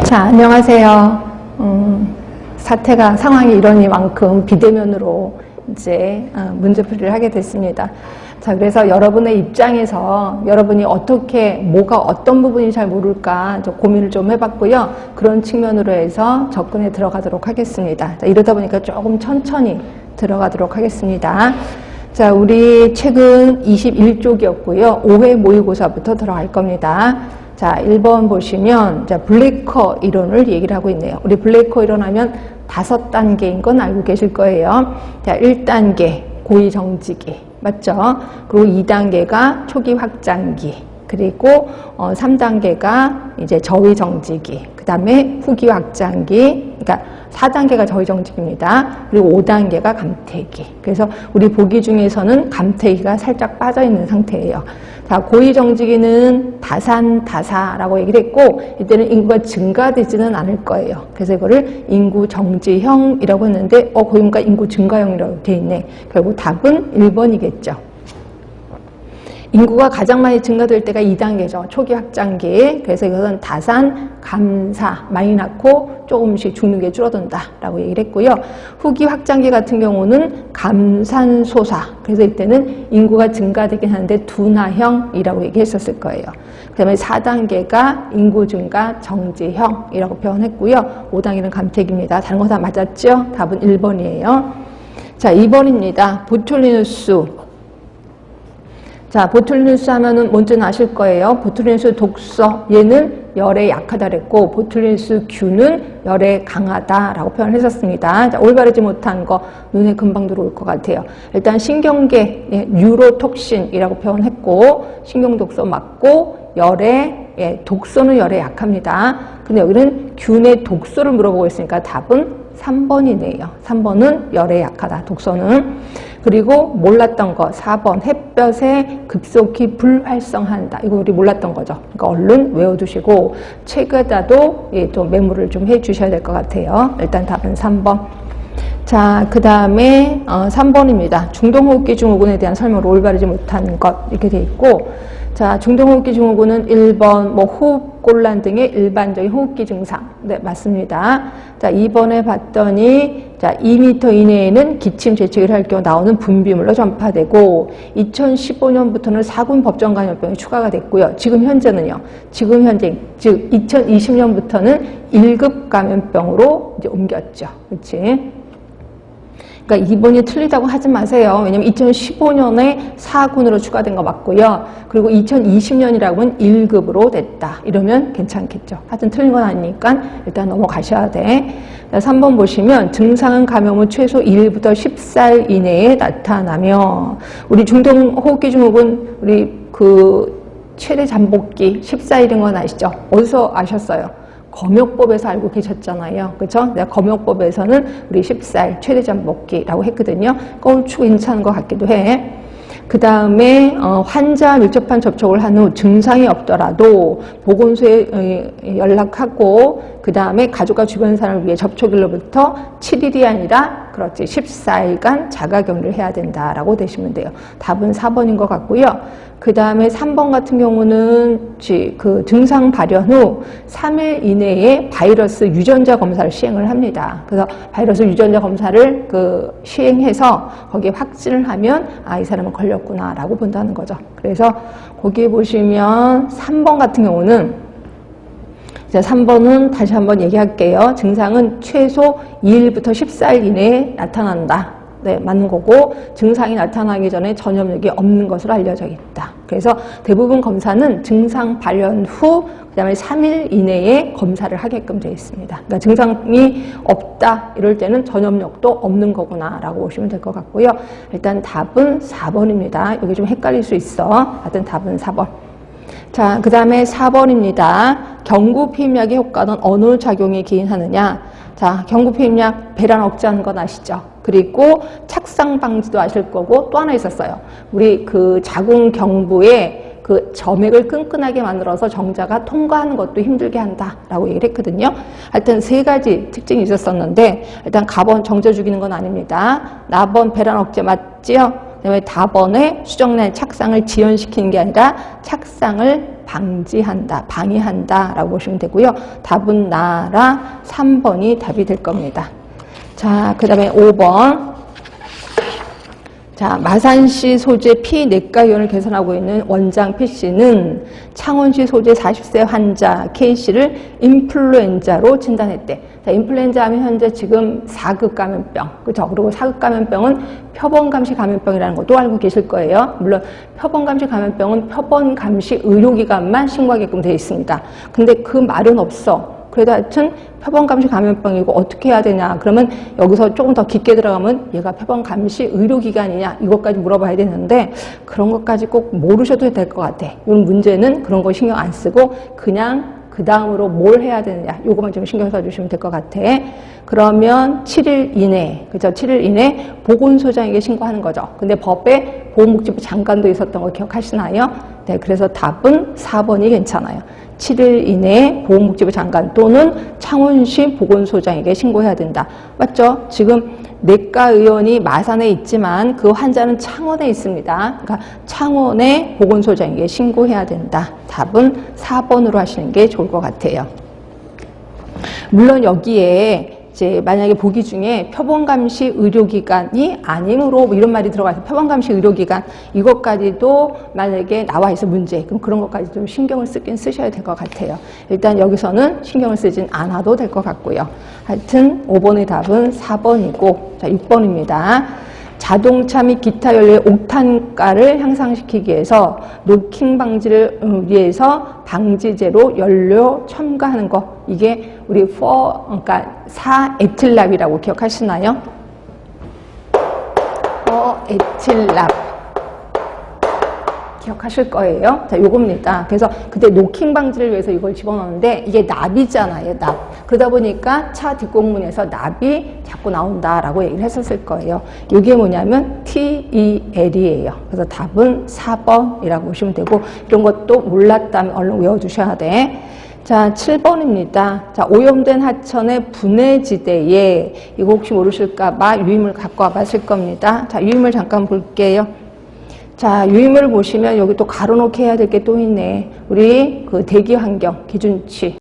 자, 안녕하세요. 사태가 상황이 이러니만큼 비대면으로 이제 문제풀이를 하게 됐습니다. 자, 그래서 여러분의 입장에서 여러분이 어떻게 뭐가 어떤 부분이 잘 모를까 좀 고민을 좀 해봤고요. 그런 측면으로 해서 접근에 들어가도록 하겠습니다. 자, 이러다 보니까 조금 천천히 들어가도록 하겠습니다. 자, 우리 책은 21쪽이었고요. 5회 모의고사부터 들어갈 겁니다. 자, 1번 보시면, 자, 블레이커 이론을 얘기를 하고 있네요. 우리 블레이커 이론 하면 5단계인 건 알고 계실 거예요. 자, 1단계, 고의 정지기. 맞죠? 그리고 2단계가 초기 확장기. 그리고 3단계가 이제 저의 정지기. 그 다음에 후기 확장기. 그러니까 4단계가 저의 정지기입니다. 그리고 5단계가 감퇴기. 그래서 우리 보기 중에서는 감퇴기가 살짝 빠져 있는 상태예요. 자, 고의 정지기는 다산다사라고 얘기를 했고, 이때는 인구가 증가되지는 않을 거예요. 그래서 이거를 인구 정지형이라고 했는데, 거기가 인구 증가형이라고 돼 있네. 결국 답은 1번이겠죠. 인구가 가장 많이 증가될 때가 2단계죠. 초기 확장기. 그래서 이것은 다산, 감사, 많이 낳고 조금씩 죽는 게 줄어든다라고 얘기를 했고요. 후기 확장기 같은 경우는 감산소사. 그래서 이때는 인구가 증가되긴 하는데 둔화형이라고 얘기했었을 거예요. 그 다음에 4단계가 인구 증가 정지형이라고 표현했고요. 5단계는 감택입니다. 다른 거 다 맞았죠? 답은 1번이에요. 자, 2번입니다. 보툴리누스. 자, 보툴리누스 하면은 뭔지는 아실 거예요. 보툴리누스 독서, 얘는 열에 약하다 그랬고, 보툴리누스 균은 열에 강하다라고 표현했었습니다. 자, 올바르지 못한 거 눈에 금방 들어올 것 같아요. 일단 신경계, 뉴로톡신이라고 표현했고, 신경독소 맞고, 열에, 독소는 열에 약합니다. 근데 여기는 균의 독소를 물어보고 있으니까 답은 3번이네요. 3번은 열에 약하다, 독소는. 그리고 몰랐던 거 4번 햇볕에 급속히 불활성한다. 이거 우리 몰랐던 거죠. 그러니까 얼른 외워두시고 책에다도 좀 메모를 좀 해주셔야 될 것 같아요. 일단 답은 3번. 자, 그 다음에 3번입니다. 중동호흡기 증후군에 대한 설명을 올바르지 못한 것 이렇게 돼 있고, 자, 중동호흡기 증후군은 1번 뭐 호흡곤란 등의 일반적인 호흡기 증상. 네, 맞습니다. 자, 2번에 봤더니 자, 2m 이내에는 기침 재채기를 할 경우 나오는 분비물로 전파되고 2015년부터는 4군 법정 감염병이 추가가 됐고요. 지금 현재는요. 지금 현재 즉 2020년부터는 1급 감염병으로 이제 옮겼죠. 그렇지? 그러니까 2번이 틀리다고 하지 마세요. 왜냐면 2015년에 4군으로 추가된 거 맞고요. 그리고 2020년이라고 하면 1급으로 됐다. 이러면 괜찮겠죠. 하여튼 틀린 건 아니니까 일단 넘어가셔야 돼. 3번 보시면 증상은 감염 후 최소 1일부터 10살 이내에 나타나며, 우리 중동호흡기 증후군 우리 그 최대 잠복기 14일인 건 아시죠? 어디서 아셨어요? 검역법에서 알고 계셨잖아요. 그렇죠? 검역법에서는 우리 10살 최대 잠복기라고 했거든요. 추 괜찮은 것 같기도 해. 그 다음에 환자 밀접한 접촉을 한 후 증상이 없더라도 보건소에 연락하고, 그 다음에 가족과 주변 사람을 위해 접촉일로부터 7일이 아니라 그렇지 14일간 자가격리를 해야 된다라고 되시면 돼요. 답은 4번인 것 같고요. 그 다음에 3번 같은 경우는 그 증상 발현 후 3일 이내에 바이러스 유전자 검사를 시행을 합니다. 그래서 바이러스 유전자 검사를 시행해서 거기에 확진을 하면 이 사람은 걸렸구나라고 본다는 거죠. 그래서 거기에 보시면 3번 같은 경우는, 자, 3번은 다시 한번 얘기할게요. 증상은 최소 2일부터 14일 이내에 나타난다. 네, 맞는 거고, 증상이 나타나기 전에 전염력이 없는 것으로 알려져 있다. 그래서 대부분 검사는 증상 발현 후 그다음에 3일 이내에 검사를 하게끔 되어 있습니다. 그러니까 증상이 없다 이럴 때는 전염력도 없는 거구나라고 보시면 될 것 같고요. 일단 답은 4번입니다. 여기 좀 헷갈릴 수 있어. 하여튼 답은 4번. 자, 그 다음에 4번입니다. 경구피임약의 효과는 어느 작용에 기인하느냐? 자, 경구피임약 배란 억제하는 건 아시죠? 그리고 착상 방지도 아실 거고, 또 하나 있었어요. 우리 그 자궁 경부에 그 점액을 끈끈하게 만들어서 정자가 통과하는 것도 힘들게 한다라고 얘기를 했거든요. 하여튼 3가지 특징이 있었었는데, 일단 가번 정제 죽이는 건 아닙니다. 나번 배란 억제 맞지요? 그다음에 다번에 수정란 착상을 지연시키는 게 아니라 착상을 방지한다, 방해한다 라고 보시면 되고요. 답은 나라 3번이 답이 될 겁니다. 자, 그 다음에 5번. 자, 마산시 소재 피내과의원을 개선하고 있는 원장 P씨는 창원시 소재 40세 환자 K씨를 인플루엔자로 진단했대. 자, 인플루엔자 하면 현재 지금 4급 감염병, 그죠? 그리고 4급 감염병은 표본감시 감염병이라는 것도 알고 계실 거예요. 물론 표본감시 감염병은 표본감시 의료기관만 신고하게끔 되어 있습니다. 근데 그 말은 없어. 그래도 하여튼 표본감시 감염병이고 어떻게 해야 되냐. 그러면 여기서 조금 더 깊게 들어가면 얘가 표본감시 의료기관이냐 이것까지 물어봐야 되는데 그런 것까지 꼭 모르셔도 될 것 같아. 이 문제는 그런 거 신경 안 쓰고 그냥 그 다음으로 뭘 해야 되느냐 요거만 좀 신경 써주시면 될 것 같아. 그러면 7일 이내, 그죠? 7일 이내 보건소장에게 신고하는 거죠. 근데 법에 보건복지부 장관도 있었던 거 기억하시나요? 네, 그래서 답은 4번이 괜찮아요. 7일 이내에 보건복지부 장관 또는 창원시 보건소장에게 신고해야 된다. 맞죠? 지금 내과 의원이 마산에 있지만 그 환자는 창원에 있습니다. 그러니까 창원의 보건소장에게 신고해야 된다. 답은 4번으로 하시는 게 좋을 것 같아요. 물론 여기에 이제 만약에 보기 중에 표본감시 의료기관이 아니므로 뭐 이런 말이 들어가서 표본감시 의료기관 이것까지도 만약에 나와 있어 문제 그럼 그런 것까지 좀 신경을 쓰긴 쓰셔야 될 것 같아요. 일단 여기서는 신경을 쓰진 않아도 될 것 같고요. 하여튼 5번의 답은 4번이고 자 6번입니다. 자동차 및 기타 연료의 옥탄가를 향상시키기 위해서 노킹 방지를 위해서 방지제로 연료 첨가하는 거 이게 우리 그러니까 4에틸랍이라고 기억하시나요? 4에틸랍 기억하실 거예요. 자, 요겁니다. 그래서 그때 노킹 방지를 위해서 이걸 집어넣는데 이게 납이잖아요, 납. 그러다 보니까 차 뒷공문에서 납이 자꾸 나온다라고 얘기를 했었을 거예요. 이게 뭐냐면 TEL이에요. 그래서 답은 4번이라고 보시면 되고 이런 것도 몰랐다면 얼른 외워주셔야 돼. 자, 7번입니다. 자, 오염된 하천의 분해지대에 이거 혹시 모르실까봐 유임을 갖고 와봤을 겁니다. 자, 유임을 잠깐 볼게요. 자, 유임을 보시면 여기 또 가로놓게 해야 될 게 또 있네. 우리 그 대기 환경 기준치.